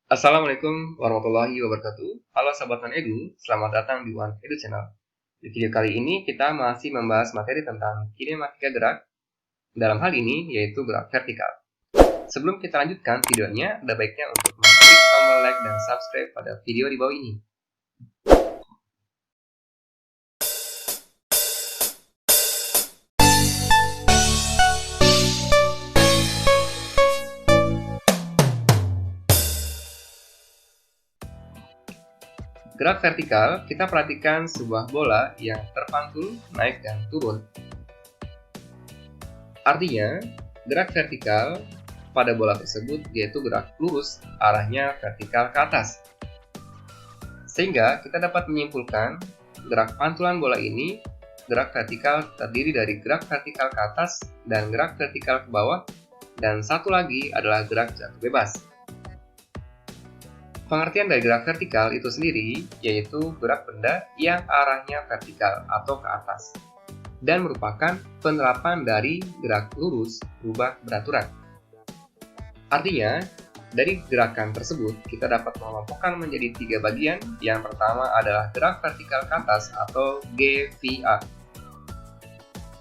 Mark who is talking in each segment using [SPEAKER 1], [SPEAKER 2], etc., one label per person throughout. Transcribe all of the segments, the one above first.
[SPEAKER 1] Assalamualaikum warahmatullahi wabarakatuh. Halo Sobat Edu, selamat datang di One Edu Channel. Di video kali ini kita masih membahas materi tentang kinematika gerak, dalam hal ini yaitu gerak vertikal. Sebelum kita lanjutkan videonya, ada baiknya untuk mengklik tombol like dan subscribe pada video di bawah ini. Gerak vertikal, kita perhatikan sebuah bola yang terpantul, naik dan turun. Artinya, gerak vertikal pada bola tersebut yaitu gerak lurus, arahnya vertikal ke atas. Sehingga kita dapat menyimpulkan gerak pantulan bola ini, gerak vertikal terdiri dari gerak vertikal ke atas dan gerak vertikal ke bawah, dan satu lagi adalah gerak jatuh bebas. Pengertian dari gerak vertikal itu sendiri yaitu gerak benda yang arahnya vertikal atau ke atas dan merupakan penerapan dari gerak lurus berubah beraturan. Artinya, dari gerakan tersebut kita dapat mengelompokkan menjadi 3 bagian. Yang pertama adalah gerak vertikal ke atas atau GVA.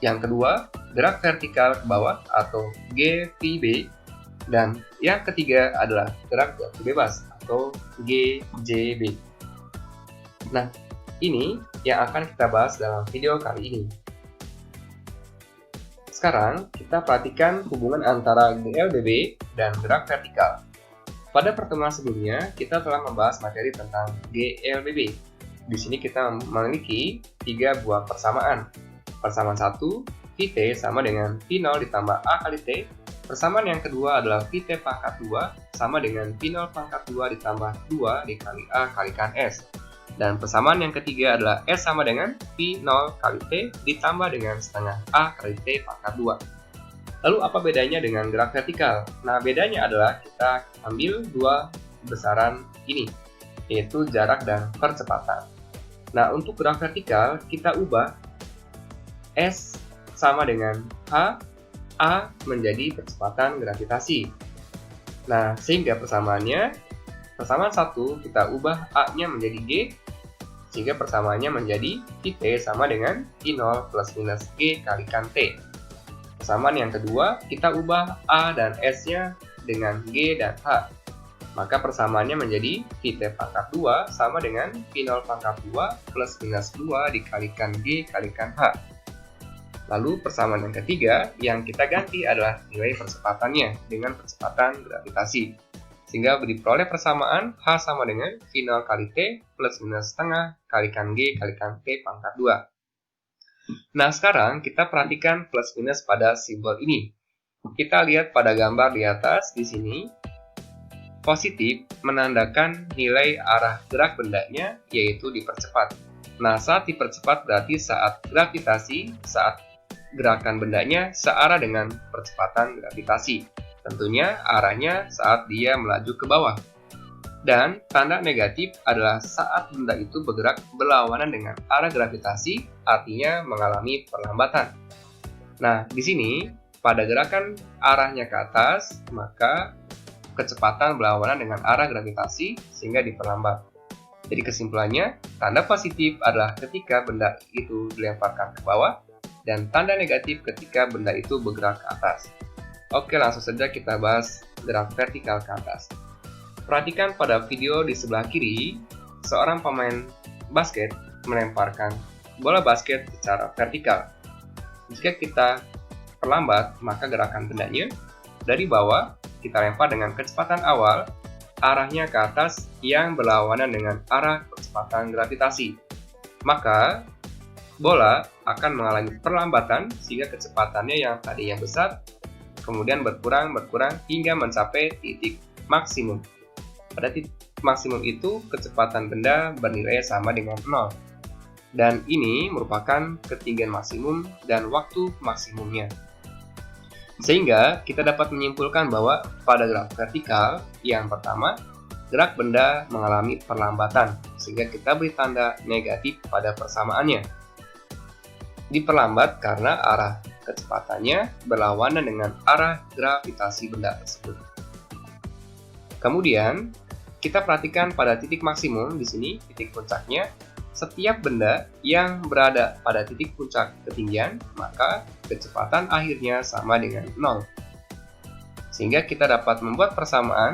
[SPEAKER 1] Yang kedua, gerak vertikal ke bawah atau GVB. Dan yang ketiga adalah gerak jatuh bebas atau GJB. Nah, ini yang akan kita bahas dalam video kali ini. Sekarang, kita perhatikan hubungan antara GLBB dan gerak vertikal. Pada pertemuan sebelumnya, kita telah membahas materi tentang GLBB. Di sini kita memiliki 3 buah persamaan. Persamaan 1, VT sama dengan V0 ditambah A kali T. Persamaan yang kedua adalah VT pangkat 2 sama dengan V0 pangkat 2 ditambah 2 dikali A kalikan S. Dan persamaan yang ketiga adalah S sama dengan V0 kali T ditambah dengan setengah A kali T pangkat 2. Lalu apa bedanya dengan gerak vertikal? Nah, bedanya adalah kita ambil 2 besaran ini, yaitu jarak dan percepatan. Nah, untuk gerak vertikal kita ubah S sama dengan H, A menjadi percepatan gravitasi. Nah, sehingga persamaan 1 kita ubah A-nya menjadi G, sehingga persamaannya menjadi VT sama dengan V0 plus minus G kalikan T. Persamaan yang kedua, kita ubah A dan S-nya dengan G dan H. Maka persamaannya menjadi VT pangkat 2 sama dengan V0 pangkat 2 plus minus 2 dikalikan G kalikan H. Lalu persamaan yang ketiga yang kita ganti adalah nilai percepatannya dengan percepatan gravitasi. Sehingga diperoleh persamaan H sama dengan V0 kali T plus minus setengah kalikan G kalikan T pangkat 2. Nah, sekarang kita perhatikan plus minus pada simbol ini. Kita lihat pada gambar di atas di sini. Positif menandakan nilai arah gerak bendanya yaitu dipercepat. Nah, saat dipercepat berarti saat gerakan bendanya searah dengan percepatan gravitasi. Tentunya arahnya saat dia melaju ke bawah. Dan tanda negatif adalah saat benda itu bergerak berlawanan dengan arah gravitasi, artinya mengalami perlambatan. Nah, di sini pada gerakan arahnya ke atas, maka kecepatan berlawanan dengan arah gravitasi sehingga diperlambat. Jadi kesimpulannya, tanda positif adalah ketika benda itu dilemparkan ke bawah, dan tanda negatif ketika benda itu bergerak ke atas. Oke, langsung saja kita bahas gerak vertikal ke atas. Perhatikan pada video di sebelah kiri, seorang pemain basket melemparkan bola basket secara vertikal. Jika kita perlambat, maka gerakan bendanya dari bawah kita lempar dengan kecepatan awal, arahnya ke atas yang berlawanan dengan arah kecepatan gravitasi. Maka bola akan mengalami perlambatan sehingga kecepatannya yang tadinya besar kemudian berkurang hingga mencapai titik maksimum. Pada titik maksimum itu kecepatan benda bernilai sama dengan 0. Dan ini merupakan ketinggian maksimum dan waktu maksimumnya. Sehingga kita dapat menyimpulkan bahwa pada gerak vertikal yang pertama, gerak benda mengalami perlambatan sehingga kita beri tanda negatif pada persamaannya. Diperlambat karena arah kecepatannya berlawanan dengan arah gravitasi benda tersebut. Kemudian, kita perhatikan pada titik maksimum di sini, titik puncaknya, setiap benda yang berada pada titik puncak ketinggian, maka kecepatan akhirnya sama dengan 0. Sehingga kita dapat membuat persamaan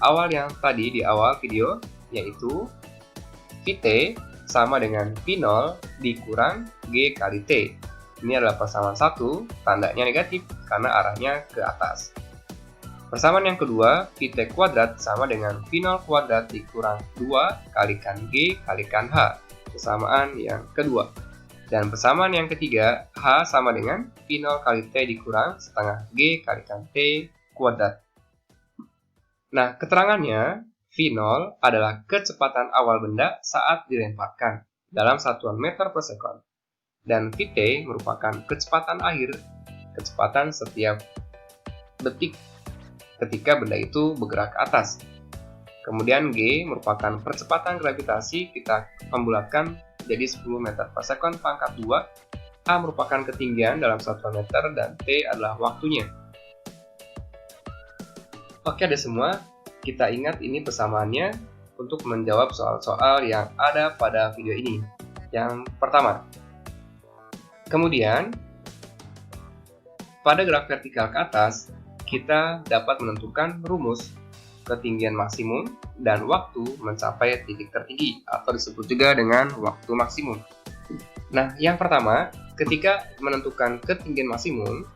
[SPEAKER 1] awal yang tadi di awal video, yaitu Vt sama dengan V0 dikurang G kali T. Ini adalah persamaan 1, tandanya negatif karena arahnya ke atas. Persamaan yang kedua, Vt kuadrat sama dengan V0 kuadrat dikurang 2 kalikan G kalikan H. Persamaan yang kedua. Dan persamaan yang ketiga, H sama dengan V0 kali T dikurang setengah G kalikan T kuadrat. Nah, keterangannya, V0 adalah kecepatan awal benda saat dilemparkan dalam satuan meter per sekon. Dan Vt merupakan kecepatan akhir, kecepatan setiap detik ketika benda itu bergerak ke atas. Kemudian G merupakan percepatan gravitasi, kita pembulatkan jadi 10 meter per sekon pangkat 2. A merupakan ketinggian dalam satuan meter dan T adalah waktunya. Oke, ada semua. Kita ingat ini persamaannya untuk menjawab soal-soal yang ada pada video ini. Yang pertama. Kemudian, pada graf vertikal ke atas, kita dapat menentukan rumus ketinggian maksimum dan waktu mencapai titik tertinggi atau disebut juga dengan waktu maksimum. Nah, yang pertama, ketika menentukan ketinggian maksimum,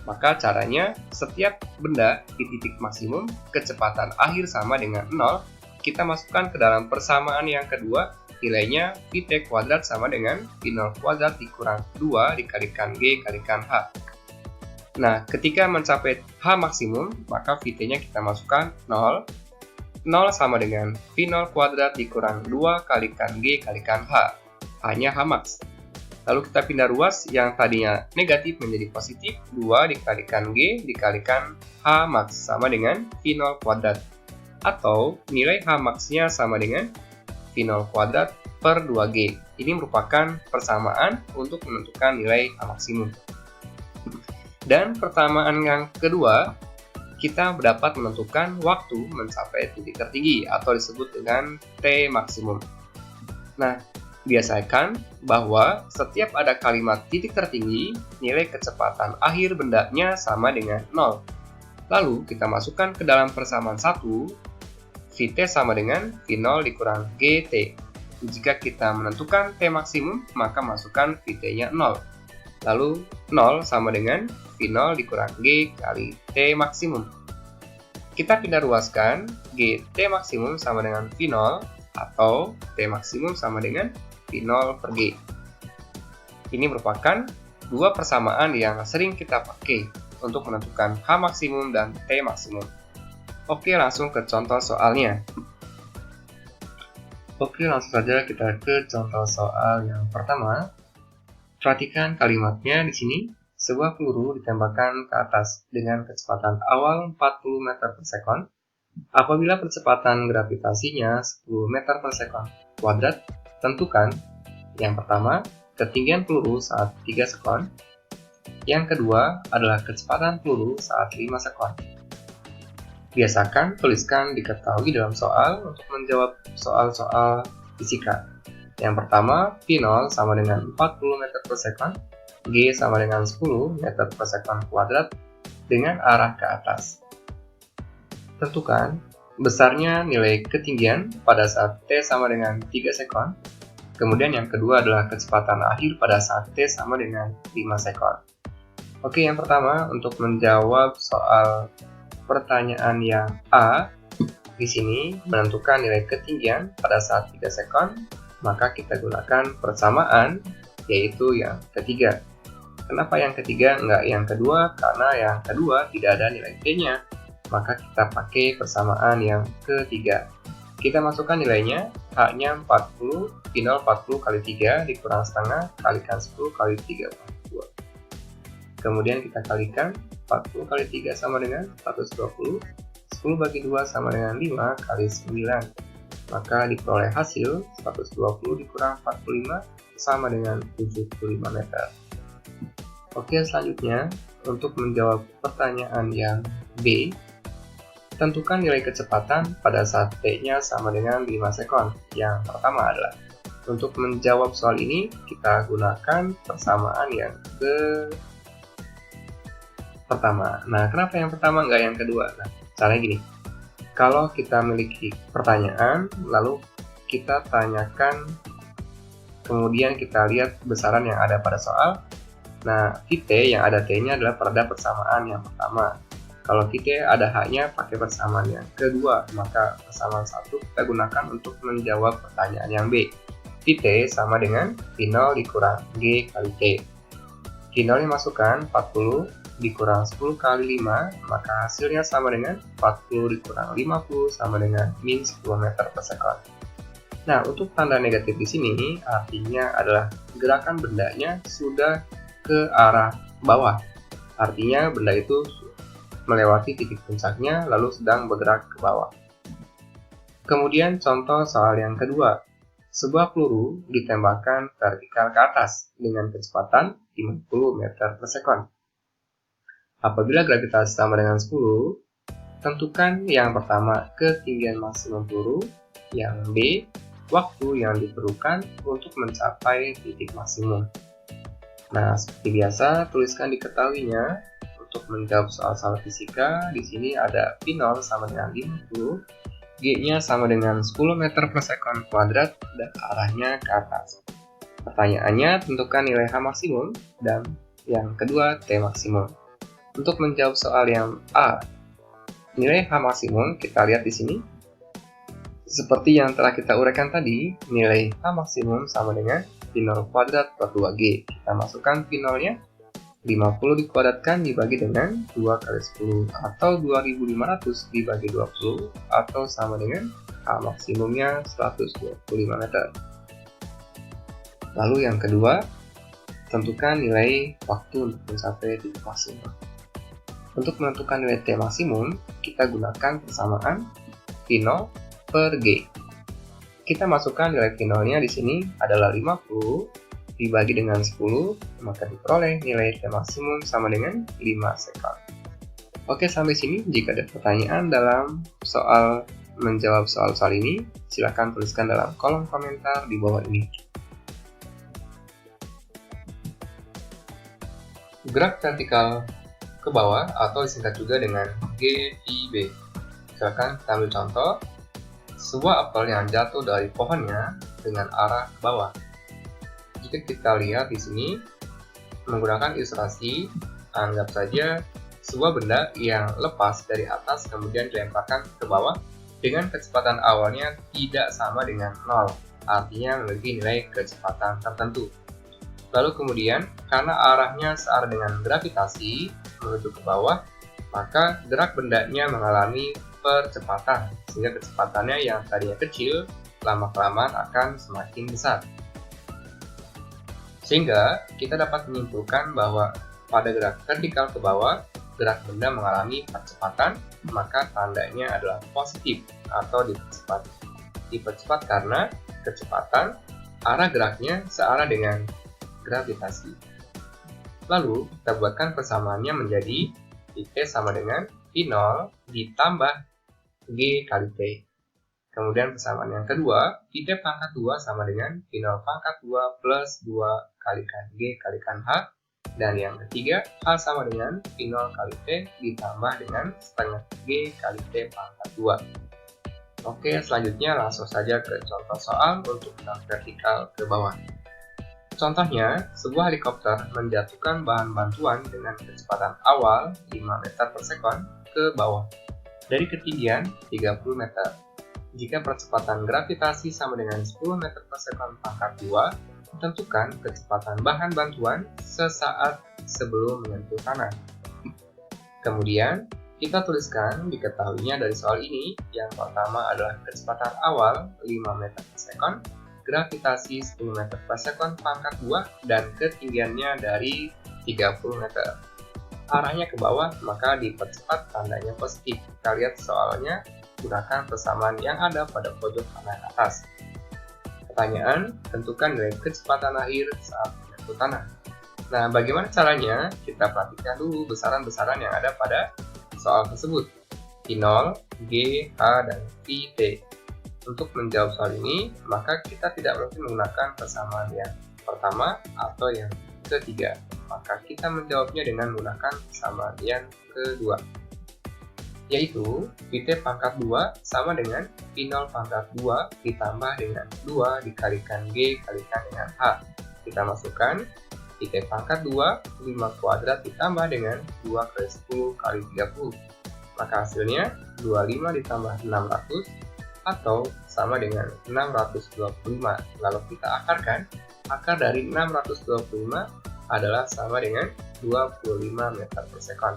[SPEAKER 1] maka caranya setiap benda di titik maksimum kecepatan akhir sama dengan 0, kita masukkan ke dalam persamaan yang kedua, nilainya Vt kuadrat sama dengan V0 kuadrat dikurang 2 dikalikan G kalikan H. Nah, ketika mencapai H maksimum, maka Vt-nya kita masukkan 0. 0 sama dengan V0 kuadrat dikurang 2 kalikan G kalikan H. H-nya H max. Lalu kita pindah ruas yang tadinya negatif menjadi positif. 2 dikalikan G dikalikan H max sama dengan V0 kuadrat. Atau nilai H max-nya sama dengan V0 kuadrat per 2G. Ini merupakan persamaan untuk menentukan nilai H maksimum. Dan persamaan yang kedua, kita dapat menentukan waktu mencapai titik tertinggi atau disebut dengan T maksimum. Nah, biasakan bahwa setiap ada kalimat titik tertinggi, nilai kecepatan akhir bendanya sama dengan 0. Lalu kita masukkan ke dalam persamaan 1, Vt sama dengan V0 dikurang Gt. Jika kita menentukan T maksimum, maka masukkan Vt-nya 0. Lalu 0 sama dengan V0 dikurang G kali T maksimum. Kita pindah ruaskan, Gt maksimum sama dengan V0 atau T maksimum sama dengan V0 per G. Ini merupakan dua persamaan yang sering kita pakai untuk menentukan H maksimum dan T maksimum. Oke, langsung ke contoh soalnya. Oke, langsung saja kita ke contoh soal yang pertama. Perhatikan kalimatnya di sini. Sebuah peluru ditembakkan ke atas dengan kecepatan awal 40 meter per sekon. Apabila percepatan gravitasinya 10 meter per sekon kuadrat, tentukan yang pertama, ketinggian peluru saat 3 sekon. Yang kedua adalah kecepatan peluru saat 5 sekon. Biasakan tuliskan diketahui dalam soal untuk menjawab soal-soal fisika. Yang pertama, V0 sama dengan 40 meter per sekon, G sama dengan 10 meter per sekon kuadrat dengan arah ke atas. Tentukan besarnya nilai ketinggian pada saat T sama dengan 3 sekon. Kemudian yang kedua adalah kecepatan akhir pada saat T sama dengan 5 sekon. Oke, yang pertama untuk menjawab soal pertanyaan yang A, di sini menentukan nilai ketinggian pada saat 3 sekon, maka kita gunakan persamaan, yaitu yang ketiga. Kenapa yang ketiga, enggak yang kedua? Karena yang kedua tidak ada nilai T-nya, maka kita pakai persamaan yang ketiga. Kita masukkan nilainya, H-nya 40, V0 40 kali 3 dikurang setengah kalikan 10 kali 3 kali 2. Kemudian kita kalikan, 40 kali 3 sama dengan 120, 10 bagi 2 sama dengan 5 kali 9. Maka diperoleh hasil 120 dikurang 45 sama dengan 75 meter. Oke, selanjutnya untuk menjawab pertanyaan yang B, Tentukan nilai kecepatan pada saat T-nya sama dengan 5 sekon. Yang pertama adalah, untuk menjawab soal ini, kita gunakan persamaan yang pertama. Nah, kenapa yang pertama nggak yang kedua? Nah, caranya gini. Kalau kita memiliki pertanyaan, lalu kita tanyakan, kemudian kita lihat besaran yang ada pada soal. Nah, kita yang ada T-nya adalah pada persamaan yang pertama. Kalau kita ada H-nya pakai persamaan yang kedua, maka persamaan 1 kita gunakan untuk menjawab pertanyaan yang B. T sama dengan P0 dikurang G kali T. P0 masukkan 40 dikurang 10 kali 5, maka hasilnya sama dengan 40 dikurang 50 sama dengan min 10 meter per sekon. Nah, untuk tanda negatif di sini artinya adalah gerakan bendanya sudah ke arah bawah. Artinya benda itu melewati titik puncaknya lalu sedang bergerak ke bawah. Kemudian contoh soal yang kedua. Sebuah peluru ditembakkan vertikal ke atas dengan kecepatan 50 meter per sekon. Apabila gravitasi sama dengan 10, tentukan yang pertama ketinggian maksimum peluru, yang B, waktu yang diperlukan untuk mencapai titik maksimum. Nah, seperti biasa, tuliskan diketahuinya. Untuk menjawab soal-soal fisika, di sini ada P0 sama dengan 50, G-nya sama dengan 10 meter per sekon kuadrat, dan arahnya ke atas. Pertanyaannya, tentukan nilai H maksimum, dan yang kedua, T maksimum. Untuk menjawab soal yang A, nilai H maksimum kita lihat di sini. Seperti yang telah kita uraikan tadi, nilai H maksimum sama dengan P0 kuadrat per 2G. Kita masukkan P0-nya, 50 dikuadratkan dibagi dengan 2 kali 10, atau 2500 dibagi 20, atau sama dengan H maksimumnya 125 meter. Lalu yang kedua, tentukan nilai waktu untuk mencapai titik maksimum. Untuk menentukan nilai T maksimum, kita gunakan persamaan P0 per G. Kita masukkan nilai P0-nya di sini adalah 50 dibagi dengan 10, maka diperoleh nilai T maksimum sama dengan 5 sekon. Oke, sampai sini. Jika ada pertanyaan dalam soal menjawab soal-soal ini, silakan tuliskan dalam kolom komentar di bawah ini. Gerak vertikal ke bawah atau disingkat juga dengan GVB. Silakan kita ambil contoh. Sebuah apel yang jatuh dari pohonnya dengan arah ke bawah. Jika kita lihat di sini menggunakan ilustrasi, anggap saja sebuah benda yang lepas dari atas kemudian dilemparkan ke bawah dengan kecepatan awalnya tidak sama dengan 0, artinya memiliki nilai kecepatan tertentu. Lalu kemudian karena arahnya searah dengan gravitasi menuju ke bawah, maka gerak bendanya mengalami percepatan, sehingga kecepatannya yang tadinya kecil lama-kelamaan akan semakin besar. Sehingga kita dapat menyimpulkan bahwa pada gerak vertikal ke bawah, gerak benda mengalami percepatan, maka tandanya adalah positif atau dipercepat. Dipercepat karena kecepatan arah geraknya searah dengan gravitasi. Lalu kita buatkan persamaannya menjadi T sama dengan P0 ditambah G kali T. Kemudian persamaan yang kedua, T pangkat 2 sama dengan P0 pangkat 2 plus 2 kalikan G kalikan H. Dan yang ketiga, H sama dengan P0 kali T ditambah dengan setengah G kali T pangkat 2. Oke, selanjutnya langsung saja ke contoh soal untuk gerak vertikal ke bawah. Contohnya, sebuah helikopter menjatuhkan bahan bantuan dengan kecepatan awal 5 meter per sekon ke bawah dari ketinggian 30 meter. Jika percepatan gravitasi sama dengan 10 meter per sekon pangkat 2, tentukan kecepatan bahan bantuan sesaat sebelum menyentuh tanah. Kemudian, kita tuliskan diketahuinya dari soal ini. Yang pertama adalah kecepatan awal 5 meter per sekon, gravitasi 10 meter per sekon pangkat 2, dan ketinggiannya dari 30 meter. Arahnya ke bawah, maka dipercepat tandanya positif. Kita lihat soalnya, gunakan persamaan yang ada pada pojok kanan atas. Pertanyaan, tentukan nilai kecepatan akhir saat menyentuh tanah. Nah, bagaimana caranya? Kita perhatikan dulu besaran-besaran yang ada pada soal tersebut. I0, G, H, dan IT. Untuk menjawab soal ini, maka kita tidak mungkin menggunakan persamaan yang pertama atau yang ketiga. Maka kita menjawabnya dengan menggunakan persamaan yang kedua, yaitu IT pangkat 2 sama dengan I0 pangkat 2 ditambah dengan 2 dikalikan G kalikan dengan H. Kita masukkan IT pangkat 2, 5 kuadrat ditambah dengan 2 kali 10 kali 30. Maka hasilnya 25 ditambah 600 atau sama dengan 625. Lalu kita akarkan, akar dari 625 adalah sama dengan 25 meter per sekon.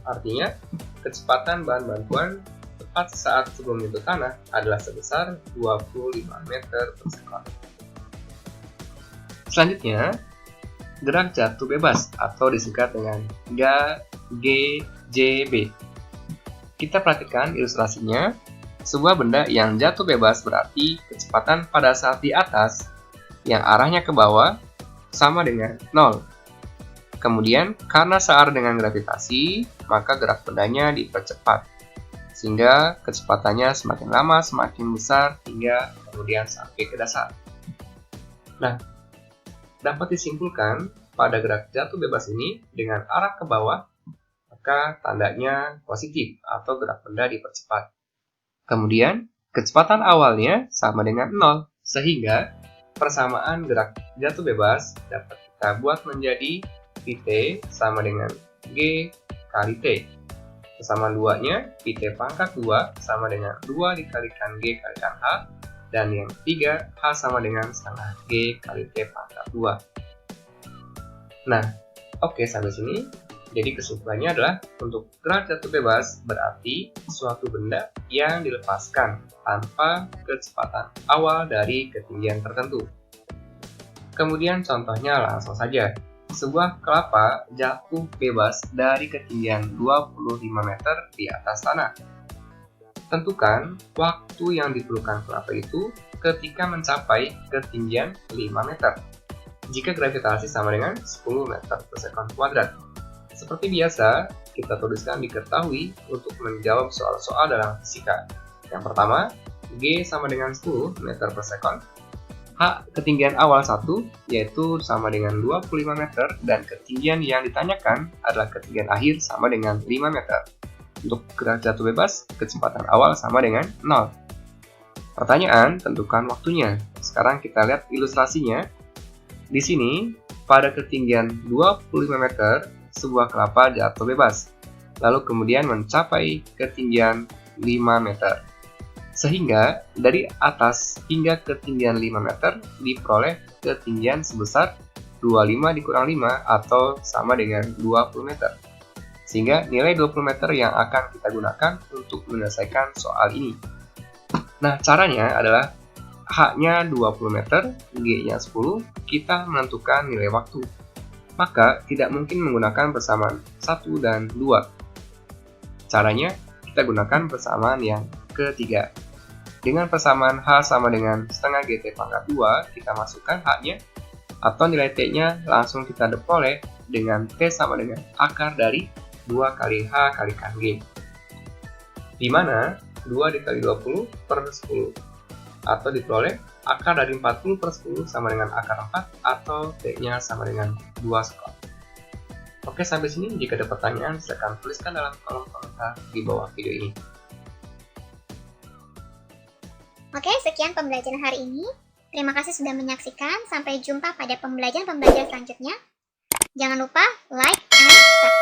[SPEAKER 1] Artinya, kecepatan bahan bantuan tepat saat sebelum menyentuh tanah adalah sebesar 25 meter per sekon. Selanjutnya, gerak jatuh bebas atau disingkat dengan GJB. Kita perhatikan ilustrasinya. Sebuah benda yang jatuh bebas berarti kecepatan pada saat di atas yang arahnya ke bawah sama dengan 0. Kemudian, karena searah dengan gravitasi, maka gerak bendanya dipercepat, sehingga kecepatannya semakin lama semakin besar hingga kemudian sampai ke dasar. Nah, dapat disimpulkan pada gerak jatuh bebas ini dengan arah ke bawah, maka tandanya positif atau gerak benda dipercepat. Kemudian, kecepatan awalnya sama dengan 0, sehingga persamaan gerak jatuh bebas dapat kita buat menjadi Vt sama dengan G kali T. Persamaan 2-nya, Vt pangkat 2 sama dengan 2 dikalikan G kalikan H, dan yang ketiga, H sama dengan setengah G kali T pangkat 2. Nah, oke sampai sini. Jadi kesimpulannya adalah untuk gerak jatuh bebas berarti suatu benda yang dilepaskan tanpa kecepatan awal dari ketinggian tertentu. Kemudian contohnya langsung saja. Sebuah kelapa jatuh bebas dari ketinggian 25 meter di atas tanah. Tentukan waktu yang diperlukan kelapa itu ketika mencapai ketinggian 5 meter. Jika gravitasi sama dengan 10 meter per sekon kuadrat. Seperti biasa, kita tuliskan diketahui untuk menjawab soal-soal dalam fisika. Yang pertama, G sama dengan 10 meter per sekon. H ketinggian awal 1, yaitu sama dengan 25 meter, dan ketinggian yang ditanyakan adalah ketinggian akhir sama dengan 5 meter. Untuk gerak jatuh bebas, kecepatan awal sama dengan 0. Pertanyaan, tentukan waktunya. Sekarang kita lihat ilustrasinya. Di sini, pada ketinggian 25 meter, sebuah kelapa jatuh bebas, lalu kemudian mencapai ketinggian 5 meter. Sehingga dari atas hingga ketinggian 5 meter diperoleh ketinggian sebesar 25 dikurang 5 atau sama dengan 20 meter. Sehingga nilai 20 meter yang akan kita gunakan untuk menyelesaikan soal ini. Nah, caranya adalah H-nya 20 meter, G-nya 10, kita menentukan nilai waktu. Maka tidak mungkin menggunakan persamaan 1 dan 2. Caranya, kita gunakan persamaan yang ketiga. Dengan persamaan H sama dengan setengah GT pangkat 2, kita masukkan H-nya, atau nilai T-nya langsung kita peroleh dengan T sama dengan akar dari 2 kali H kalikan G. Di mana 2 dikali 20 per 10, atau diperoleh akar dari 40 per 10 sama dengan akar 4 atau T-nya sama dengan 2 sekon. Oke, sampai sini. Jika ada pertanyaan, silakan tuliskan dalam kolom komentar di bawah video ini.
[SPEAKER 2] Oke, sekian pembelajaran hari ini. Terima kasih sudah menyaksikan. Sampai jumpa pada pembelajaran selanjutnya. Jangan lupa like and subscribe.